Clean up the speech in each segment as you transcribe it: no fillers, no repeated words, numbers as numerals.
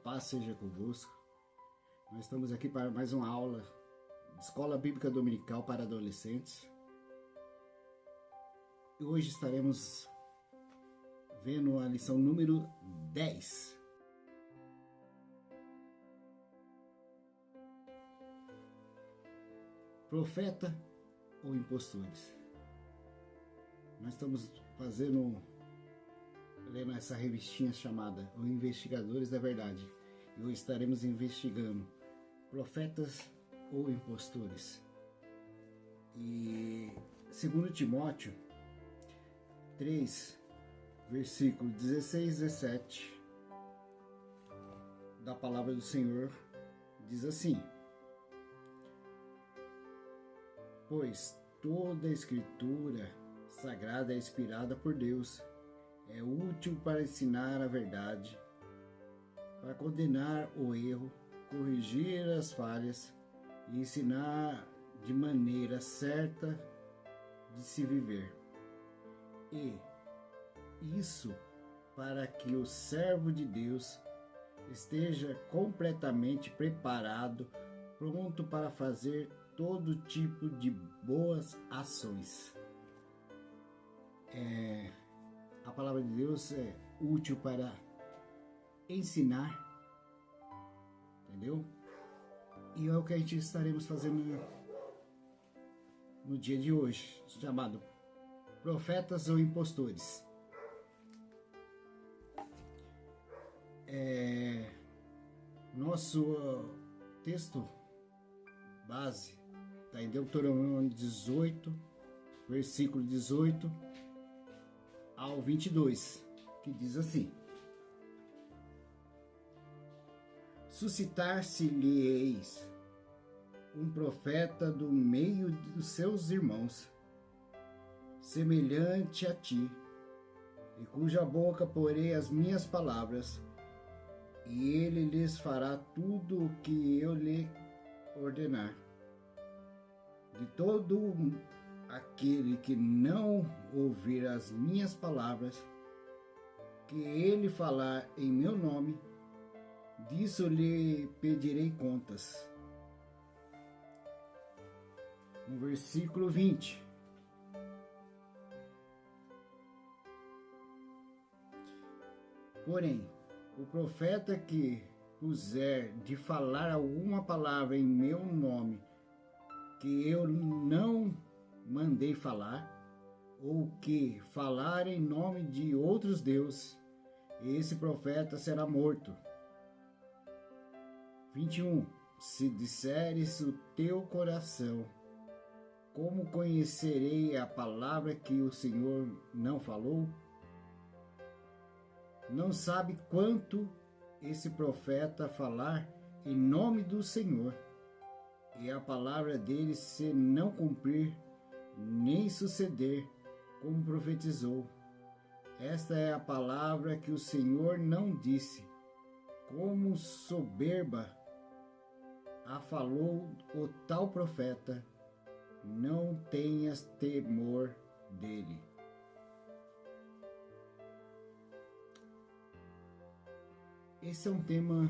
paz seja convosco. Nós estamos aqui para mais uma aula de Escola Bíblica Dominical para Adolescentes. E hoje estaremos vendo a lição número 10. Profeta ou impostores? Nós estamos lendo essa revistinha chamada Os Investigadores da Verdade. E hoje estaremos investigando profetas ou impostores. E segundo Timóteo 3, versículo 16 e 17 da palavra do Senhor diz assim: pois toda a escritura sagrada é inspirada por Deus, é útil para ensinar a verdade, para condenar o erro, corrigir as falhas e ensinar de maneira certa de se viver. E isso para que o servo de Deus esteja completamente preparado, pronto para fazer todo tipo de boas ações. A palavra de Deus é útil para ensinar, entendeu? E é o que a gente estaremos fazendo no dia de hoje, chamado Profetas ou Impostores. Nosso texto base está em Deuteronômio 18, versículo 18 ao 22, que diz assim: suscitar-se-lhe-eis um profeta do meio dos seus irmãos, semelhante a ti, e cuja boca porei as minhas palavras, e ele lhes fará tudo o que eu lhe ordenar. De todo aquele que não ouvir as minhas palavras, que ele falar em meu nome, disso lhe pedirei contas. No versículo 20. Porém, o profeta que puser de falar alguma palavra em meu nome, que eu não mandei falar, ou que falar em nome de outros deuses, esse profeta será morto. 21. Se disseres o teu coração: como conhecerei a palavra que o Senhor não falou? Não sabe quanto esse profeta falar em nome do Senhor, e a palavra dele se não cumprir, nem suceder como profetizou. Esta é a palavra que o Senhor não disse, como soberba a falou o tal profeta. Não tenhas temor dele. Esse é um tema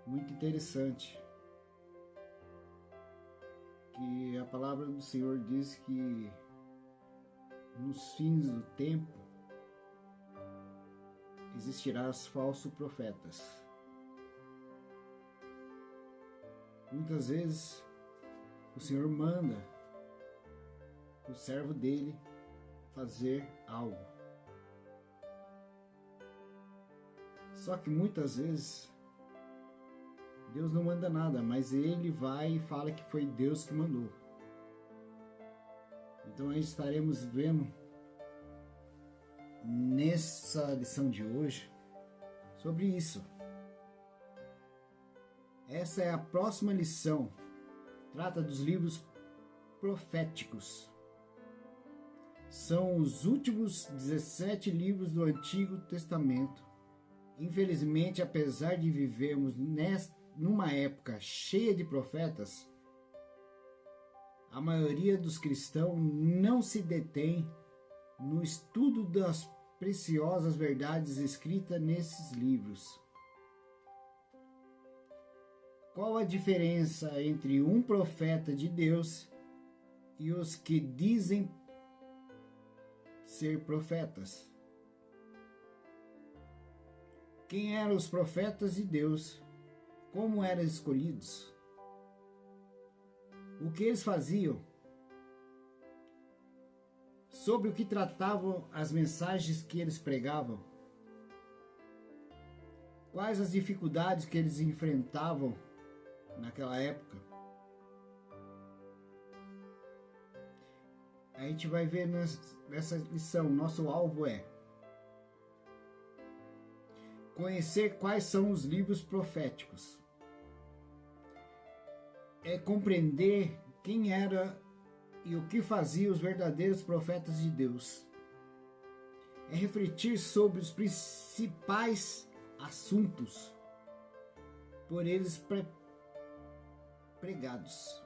muito interessante, que a palavra do Senhor diz que nos fins do tempo existirão os falsos profetas. Muitas vezes o Senhor manda o servo dele fazer algo. Só que muitas vezes Deus não manda nada, mas ele vai e fala que foi Deus que mandou. Então aí estaremos vendo nessa lição de hoje sobre isso. Essa é a próxima lição. Trata dos livros proféticos. São os últimos 17 livros do Antigo Testamento. Infelizmente, apesar de vivermos numa época cheia de profetas, a maioria dos cristãos não se detém no estudo das preciosas verdades escritas nesses livros. Qual a diferença entre um profeta de Deus e os que dizem ser profetas? Quem eram os profetas de Deus? Como eram escolhidos? O que eles faziam? Sobre o que tratavam as mensagens que eles pregavam? Quais as dificuldades que eles enfrentavam naquela época? A gente vai ver nessa lição, nosso alvo é conhecer quais são os livros proféticos. É compreender quem era e o que faziam os verdadeiros profetas de Deus. É refletir sobre os principais assuntos por eles pregados.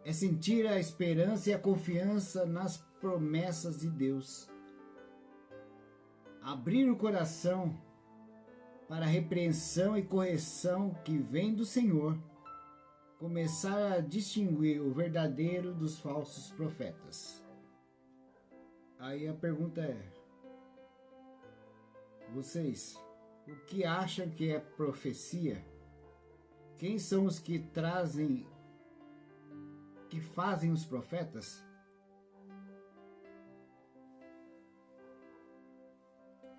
É sentir a esperança e a confiança nas promessas de Deus. Abrir o coração para a repreensão e correção que vem do Senhor. Começar a distinguir o verdadeiro dos falsos profetas. Aí a pergunta é: vocês, o que acham que é profecia? Quem são os que fazem os profetas?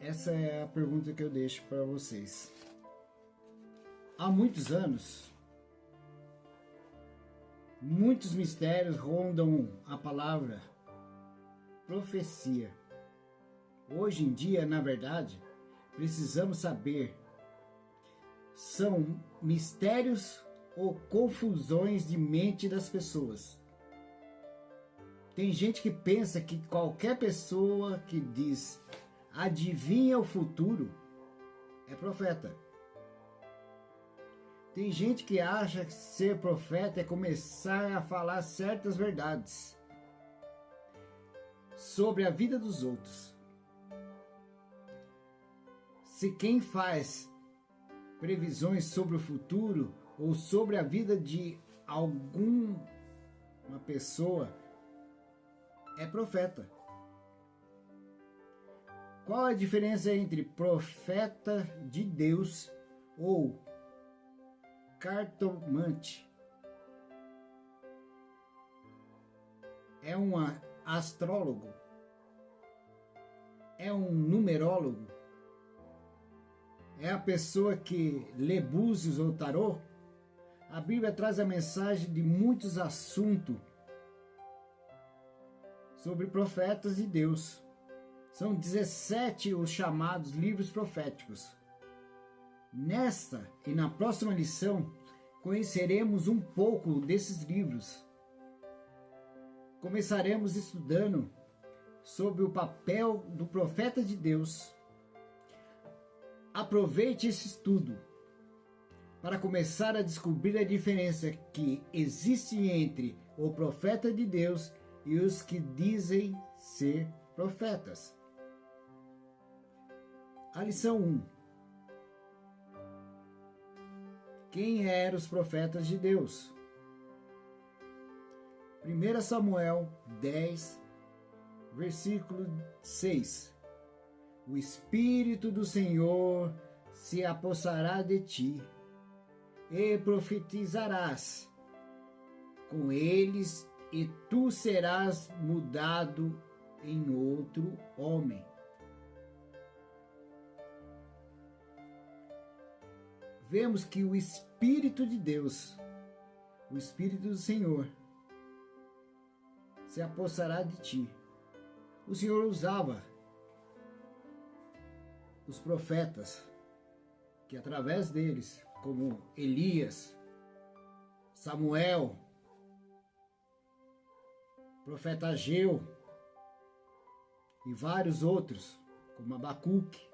Essa é a pergunta que eu deixo para vocês. Há muitos anos, muitos mistérios rondam a palavra profecia. Hoje em dia, na verdade, precisamos saber: são mistérios ou confusões de mente das pessoas. Tem gente que pensa que qualquer pessoa que diz adivinha o futuro é profeta. Tem gente que acha que ser profeta é começar a falar certas verdades sobre a vida dos outros. Se quem faz previsões sobre o futuro ou sobre a vida de alguma pessoa é profeta. Qual a diferença entre profeta de Deus ou cartomante? É um astrólogo? É um numerólogo? É a pessoa que lê búzios ou tarô? A Bíblia traz a mensagem de muitos assuntos sobre profetas de Deus. São 17 os chamados livros proféticos. Nesta e na próxima lição, conheceremos um pouco desses livros. Começaremos estudando sobre o papel do profeta de Deus. Aproveite esse estudo para começar a descobrir a diferença que existe entre o profeta de Deus e os que dizem ser profetas. A lição 1. Quem eram os profetas de Deus? 1 Samuel 10, versículo 6. O Espírito do Senhor se apossará de ti, e profetizarás com eles, e tu serás mudado em outro homem. Vemos que o Espírito de Deus, o Espírito do Senhor, se apossará de ti. O Senhor usava os profetas, que através deles, como Elias, Samuel, profeta Ageu e vários outros, como Abacuque,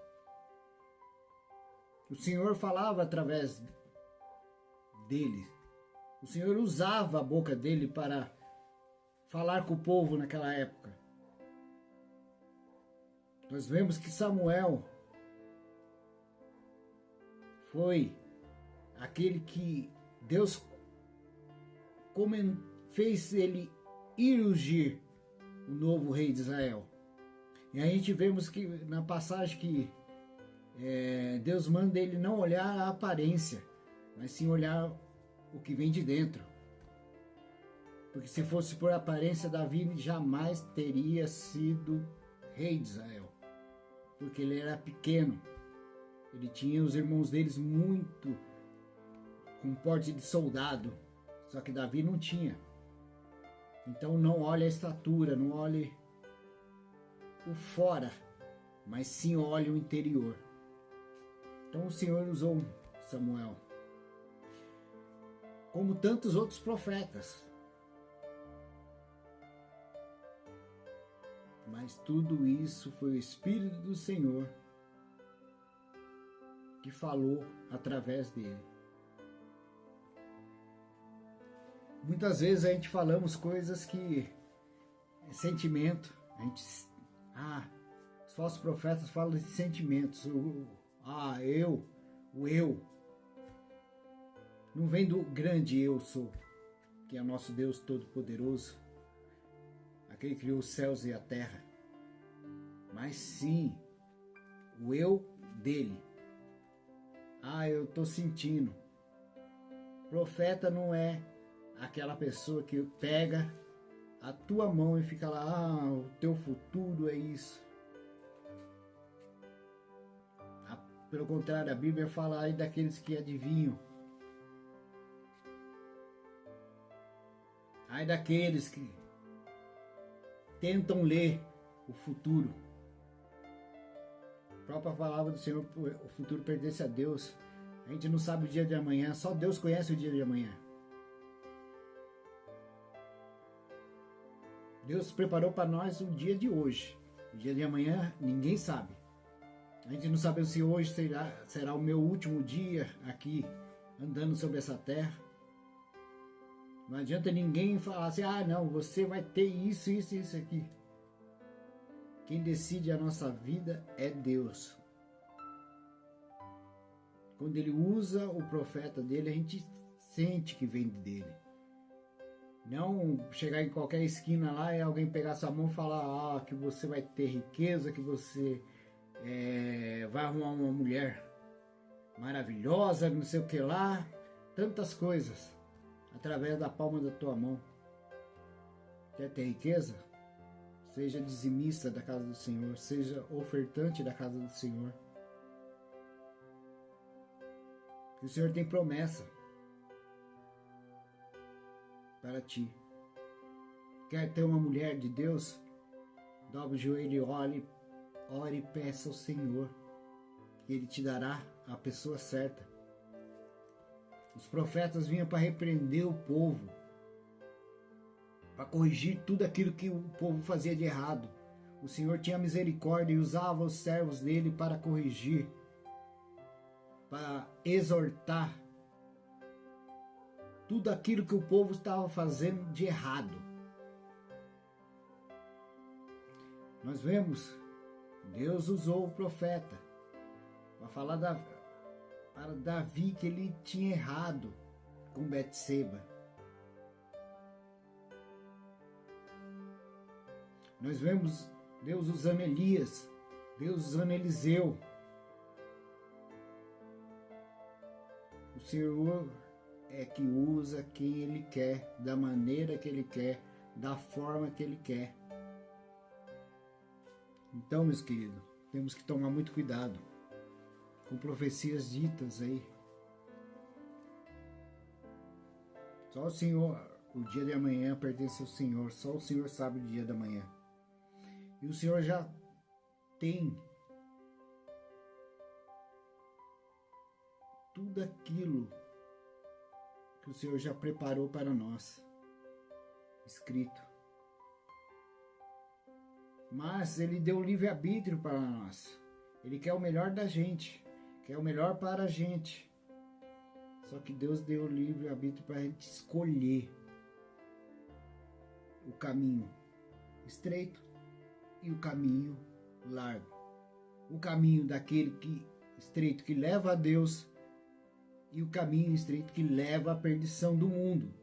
o Senhor falava através dele. O Senhor usava a boca dele para falar com o povo naquela época. Nós vemos que Samuel foi aquele que Deus fez ele ungir o novo rei de Israel. E a gente vemos que na passagem que Deus manda ele não olhar a aparência, mas sim olhar o que vem de dentro. Porque se fosse por aparência, Davi jamais teria sido rei de Israel. Porque ele era pequeno. Ele tinha os irmãos deles muito com porte de soldado. Só que Davi não tinha. Então não olhe a estatura, não olhe o fora, mas sim olhe o interior. Então o Senhor usou Samuel, como tantos outros profetas. Mas tudo isso foi o Espírito do Senhor que falou através dele. Muitas vezes a gente falamos coisas que é sentimento. Os falsos profetas falam de sentimentos. O eu. Não vem do grande eu sou, que é nosso Deus Todo-Poderoso, aquele que criou os céus e a terra. Mas sim, o eu dele. Eu estou sentindo. Profeta não é aquela pessoa que pega a tua mão e fica lá, o teu futuro é isso. Pelo contrário, a Bíblia fala aí daqueles que adivinham. Ai daqueles que tentam ler o futuro. A própria palavra do Senhor, o futuro pertence a Deus. A gente não sabe o dia de amanhã, só Deus conhece o dia de amanhã. Deus preparou para nós o dia de hoje. O dia de amanhã ninguém sabe. A gente não sabe se hoje será o meu último dia aqui, andando sobre essa terra. Não adianta ninguém falar assim, não, você vai ter isso aqui. Quem decide a nossa vida é Deus. Quando Ele usa o profeta dele, a gente sente que vem dele. Não chegar em qualquer esquina lá e alguém pegar sua mão e falar que você vai ter riqueza, que você vai arrumar uma mulher maravilhosa, não sei o que lá. Tantas coisas através da palma da tua mão. Quer ter riqueza? Seja dizimista da casa do Senhor, seja ofertante da casa do Senhor. O Senhor tem promessa para ti. Quer ter uma mulher de Deus? Dobre o joelho e ore e peça ao Senhor, que Ele te dará a pessoa certa. Os profetas vinham para repreender o povo, para corrigir tudo aquilo que o povo fazia de errado. O Senhor tinha misericórdia e usava os servos dele para corrigir, para exortar tudo aquilo que o povo estava fazendo de errado. Nós vemos, Deus usou o profeta para falar para Davi que ele tinha errado com Betseba. Nós vemos Deus usando Elias, Deus usando Eliseu. O Senhor é que usa quem Ele quer, da maneira que Ele quer, da forma que Ele quer. Então, meus queridos, temos que tomar muito cuidado com profecias ditas aí. Só o Senhor, o dia de amanhã pertence ao Senhor, só o Senhor sabe o dia da manhã. E o Senhor já tem tudo aquilo que o Senhor já preparou para nós, escrito. Mas Ele deu livre-arbítrio para nós. Ele quer o melhor da gente, quer o melhor para a gente. Só que Deus deu livre-arbítrio para a gente escolher o caminho estreito e o caminho largo. O caminho daquele estreito que leva a Deus e o caminho estreito que leva à perdição do mundo.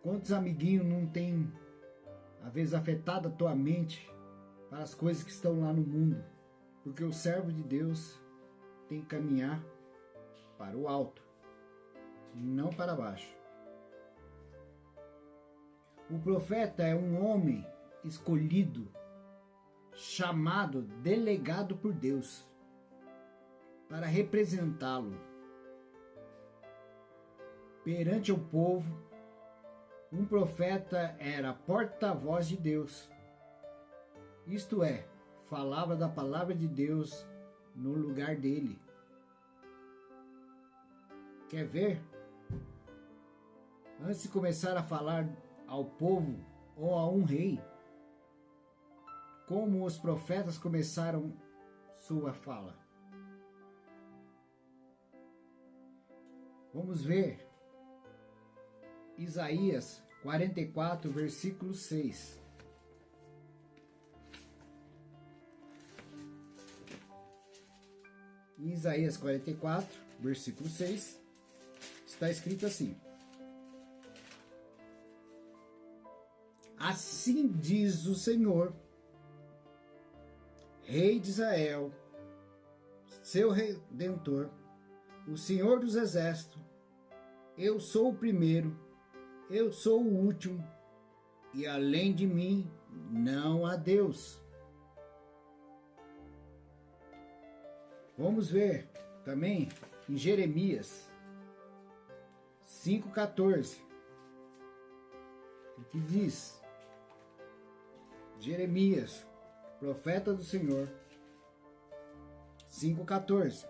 Quantos amiguinhos não tem, às vezes, afetado a tua mente para as coisas que estão lá no mundo? Porque o servo de Deus tem que caminhar para o alto, não para baixo. O profeta é um homem escolhido, chamado, delegado por Deus para representá-lo perante o povo. Um profeta era porta-voz de Deus, isto é, falava da palavra de Deus no lugar dele. Quer ver? Antes de começar a falar ao povo ou a um rei, como os profetas começaram sua fala. Vamos ver Isaías 44, versículo 6. Em Isaías 44, versículo 6, está escrito assim: Assim diz o Senhor, Rei de Israel, seu Redentor, o Senhor dos Exércitos: eu sou o primeiro, eu sou o último, e além de mim não há Deus. Vamos ver também em Jeremias 5,14, o que diz Jeremias, profeta do Senhor, 5,14.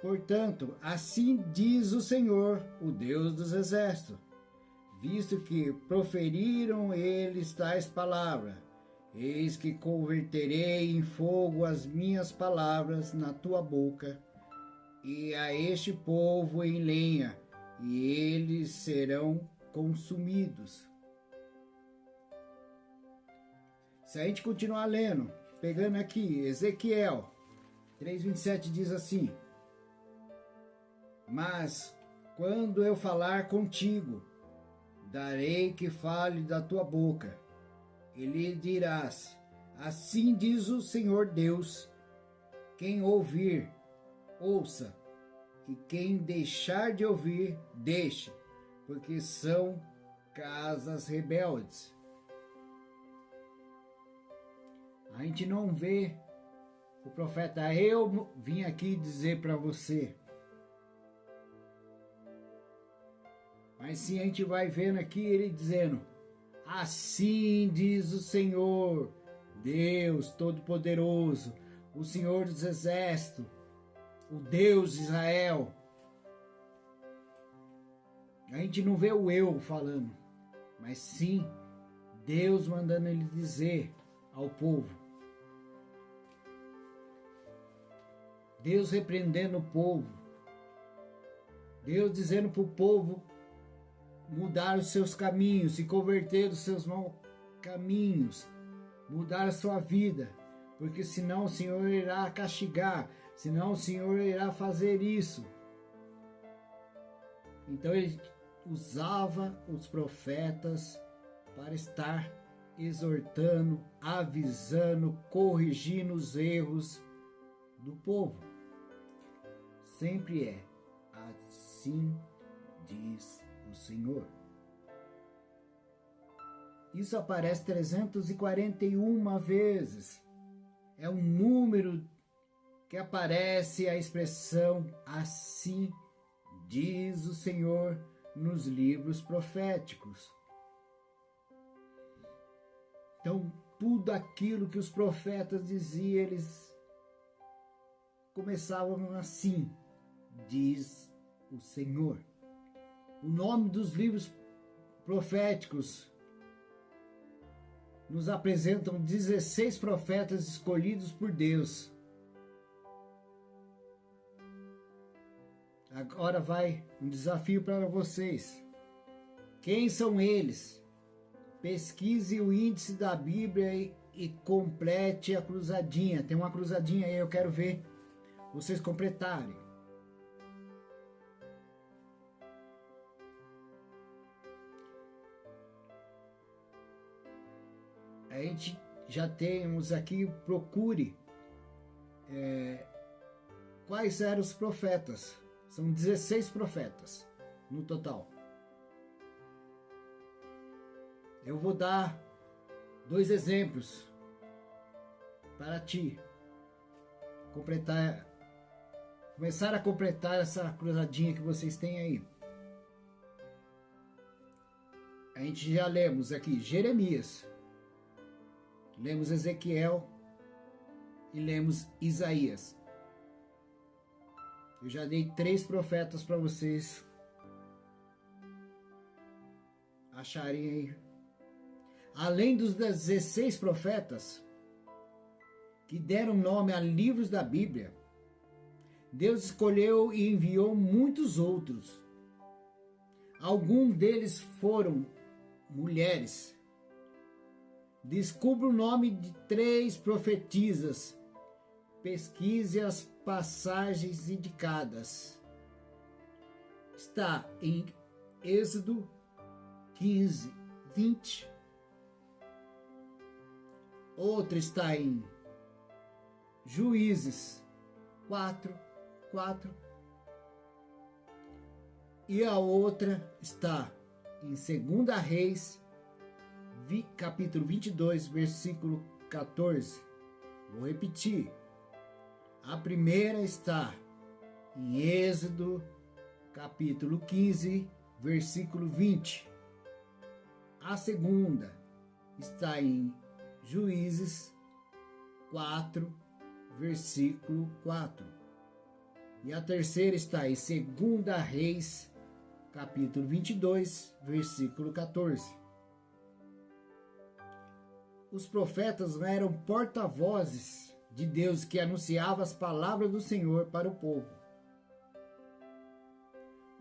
Portanto, assim diz o Senhor, o Deus dos Exércitos, visto que proferiram eles tais palavras, eis que converterei em fogo as minhas palavras na tua boca, e a este povo em lenha, e eles serão consumidos. Se a gente continuar lendo, pegando aqui, Ezequiel 3,27 diz assim: Mas quando eu falar contigo, darei que fale da tua boca, e lhe dirás: assim diz o Senhor Deus, quem ouvir, ouça, e quem deixar de ouvir, deixe, porque são casas rebeldes. A gente não vê o profeta, eu vim aqui dizer para você. Mas sim, a gente vai vendo aqui ele dizendo: assim diz o Senhor, Deus Todo-Poderoso, o Senhor dos Exércitos, o Deus de Israel. A gente não vê o eu falando, mas sim Deus mandando ele dizer ao povo. Deus repreendendo o povo. Deus dizendo para o povo mudar os seus caminhos, se converter dos seus maus caminhos, mudar a sua vida, porque senão o Senhor irá castigar, senão o Senhor irá fazer isso. Então ele usava os profetas para estar exortando, avisando, corrigindo os erros do povo. Sempre é assim diz o Senhor. Isso aparece 341 vezes. É um número que aparece a expressão assim diz o Senhor nos livros proféticos. Então, tudo aquilo que os profetas diziam, eles começavam assim, diz o Senhor. O nome dos livros proféticos nos apresentam 16 profetas escolhidos por Deus. Agora vai um desafio para vocês. Quem são eles? Pesquise o índice da Bíblia e complete a cruzadinha. Tem uma cruzadinha aí, eu quero ver vocês completarem. A gente já temos aqui, procure quais eram os profetas. São 16 profetas no total. Eu vou dar 2 exemplos para ti começar a completar essa cruzadinha que vocês têm aí. A gente já lemos aqui Jeremias, lemos Ezequiel e lemos Isaías. Eu já dei 3 profetas para vocês acharem aí. Além dos 16 profetas que deram nome a livros da Bíblia, Deus escolheu e enviou muitos outros. Alguns deles foram mulheres. Descubra o nome de 3 profetisas. Pesquise as passagens indicadas. Está em Êxodo 15, 20. Outra está em Juízes 4, 4. E a outra está em 2 Reis, capítulo 22, versículo 14. Vou repetir. A primeira está em Êxodo, capítulo 15, versículo 20. A segunda está em Juízes 4, versículo 4. E a terceira está em 2 Reis, capítulo 22, versículo 14. Os profetas eram porta-vozes de Deus que anunciavam as palavras do Senhor para o povo.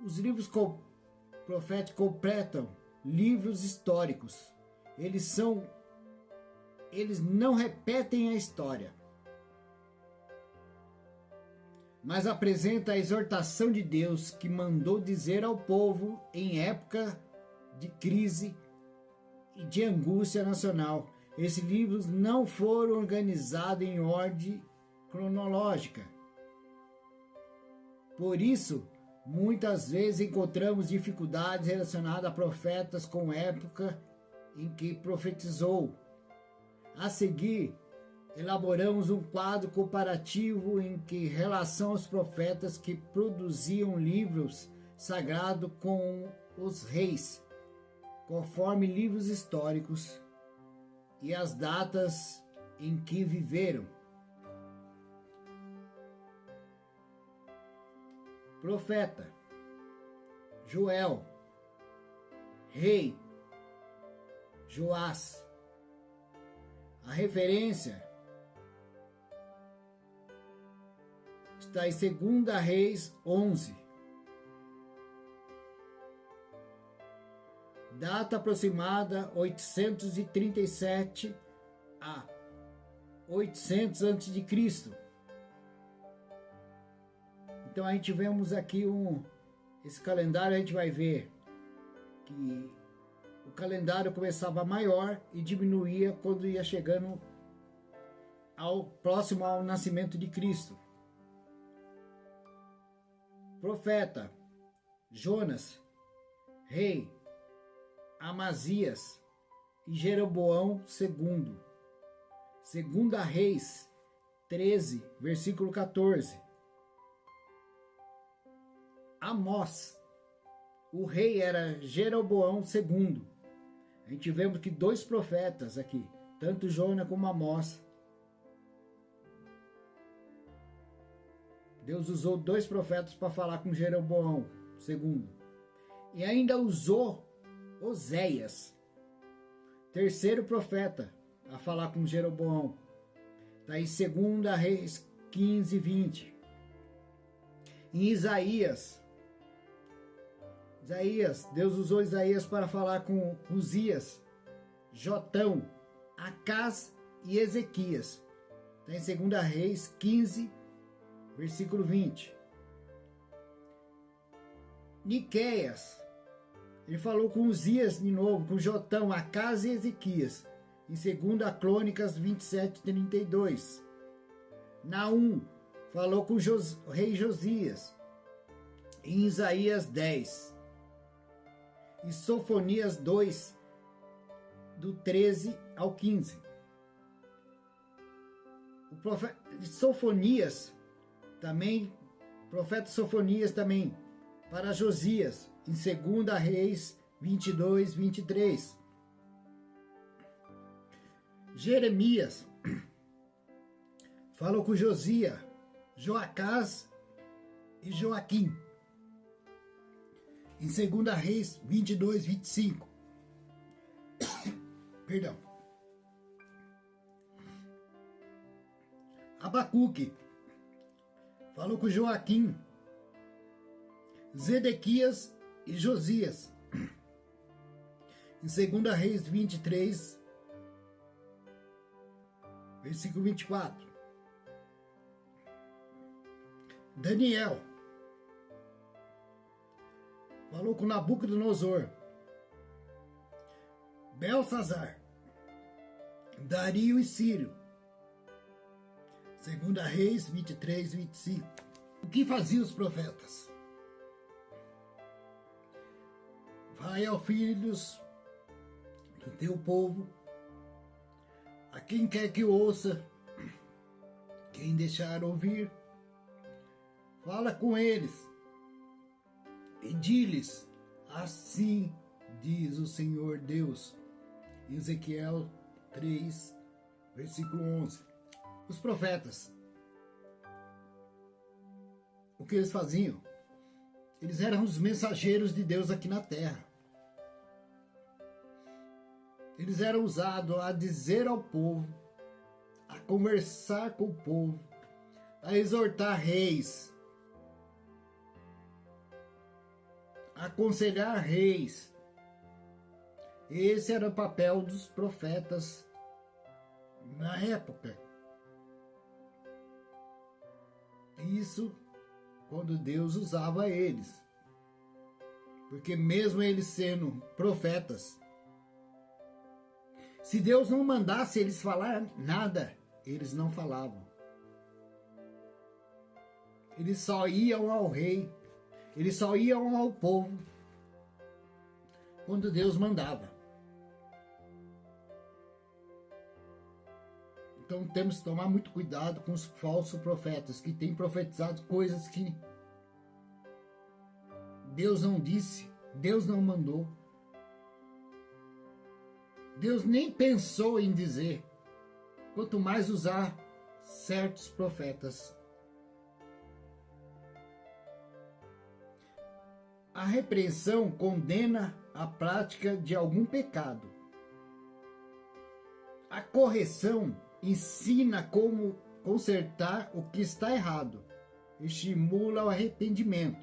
Os livros proféticos completam livros históricos. Eles não repetem a história, mas apresenta a exortação de Deus que mandou dizer ao povo em época de crise e de angústia nacional. Esses livros não foram organizados em ordem cronológica. Por isso, muitas vezes encontramos dificuldades relacionadas a profetas com a época em que profetizou. A seguir, elaboramos um quadro comparativo em que relação aos profetas que produziam livros sagrados com os reis, conforme livros históricos e as datas em que viveram. Profeta Joel, rei Joás. A referência está em 2 Reis 11. Data aproximada 837 a 800 a.C. Então a gente vemos aqui esse calendário, a gente vai ver que o calendário começava maior e diminuía quando ia chegando próximo ao nascimento de Cristo. Profeta Jonas, rei Amazias e Jeroboão II. 2 Reis 13, versículo 14. Amós, o rei era Jeroboão II. A gente vemos que 2 profetas aqui, tanto Jonas como Amós. Deus usou 2 profetas para falar com Jeroboão II. E ainda usou Oséias, 3º profeta, a falar com Jeroboão. Está em 2 Reis 15, 20. Em Isaías, Deus usou Isaías para falar com Uzias, Jotão, Acás e Ezequias. Está em 2 Reis 15, versículo 20. Miqueias, ele falou com Uzias de novo, com Jotão, Acás e Ezequias, em 2 Crônicas 27:32. Naum falou com o rei Josias, em Isaías 10. E Sofonias 2, do 13 ao 15. O profeta Sofonias também, profeta Sofonias também, para Josias, em 2 Reis 22:23. Jeremias falou com Josias, Joacás e Joaquim, em 2 Reis 22:25. Perdão. Abacuque falou com Joaquim, Zedequias e Josias, em 2 Reis 23, versículo 24. Daniel falou com Nabucodonosor, Belsazar, Dario e Círio, 2 Reis 23:25. O que faziam os profetas? Vai aos filhos do teu povo, a quem quer que ouça, quem deixar ouvir, fala com eles e diz-lhes, assim diz o Senhor Deus. Ezequiel 3, versículo 11. Os profetas, o que eles faziam? Eles eram os mensageiros de Deus aqui na terra. Eles eram usados a dizer ao povo, a conversar com o povo, a exortar reis, a aconselhar reis. Esse era o papel dos profetas na época. Isso quando Deus usava eles. Porque mesmo eles sendo profetas, se Deus não mandasse eles falar nada, eles não falavam. Eles só iam ao rei, eles só iam ao povo quando Deus mandava. Então temos que tomar muito cuidado com os falsos profetas que têm profetizado coisas que Deus não disse, Deus não mandou. Deus nem pensou em dizer, quanto mais usar certos profetas. A repreensão condena a prática de algum pecado. A correção ensina como consertar o que está errado, estimula o arrependimento.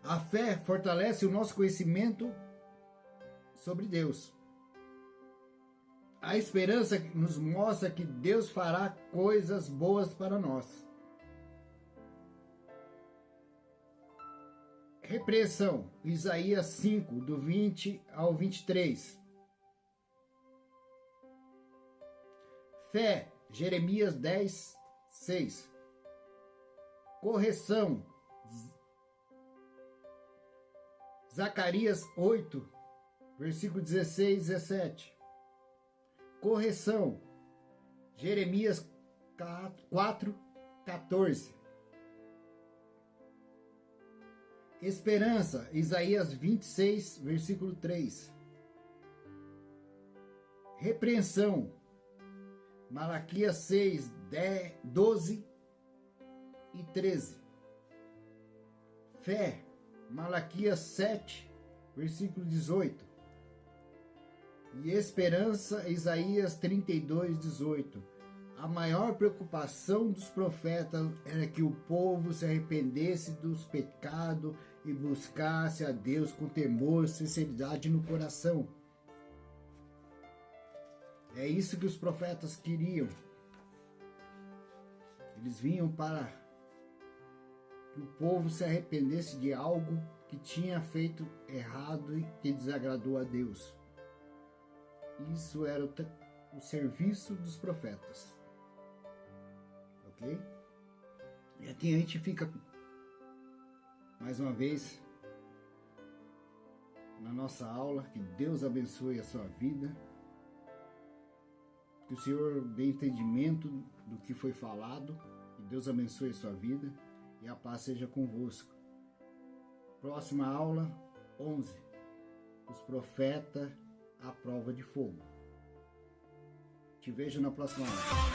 A fé fortalece o nosso conhecimento sobre Deus. A esperança nos mostra que Deus fará coisas boas para nós. Repreensão, Isaías 5, do 20 ao 23. Fé, Jeremias 10, 6. Correção, Zacarias 8, versículo 16 e 17. Correção, Jeremias 4, 14. Esperança, Isaías 26, versículo 3. Repreensão, Malaquias 6, 10, 12 e 13. Fé, Malaquias 7, versículo 18. E esperança, Isaías 32, 18. A maior preocupação dos profetas era que o povo se arrependesse dos pecados e buscasse a Deus com temor e sinceridade no coração. É isso que os profetas queriam. Eles vinham para que o povo se arrependesse de algo que tinha feito errado e que desagradou a Deus. Isso era o serviço dos profetas. Ok? E aqui a gente fica, mais uma vez, na nossa aula. Que Deus abençoe a sua vida. Que o Senhor dê entendimento do que foi falado. Que Deus abençoe a sua vida. E a paz seja convosco. Próxima aula, 11. Os profetas à prova de fogo. Te vejo na próxima aula.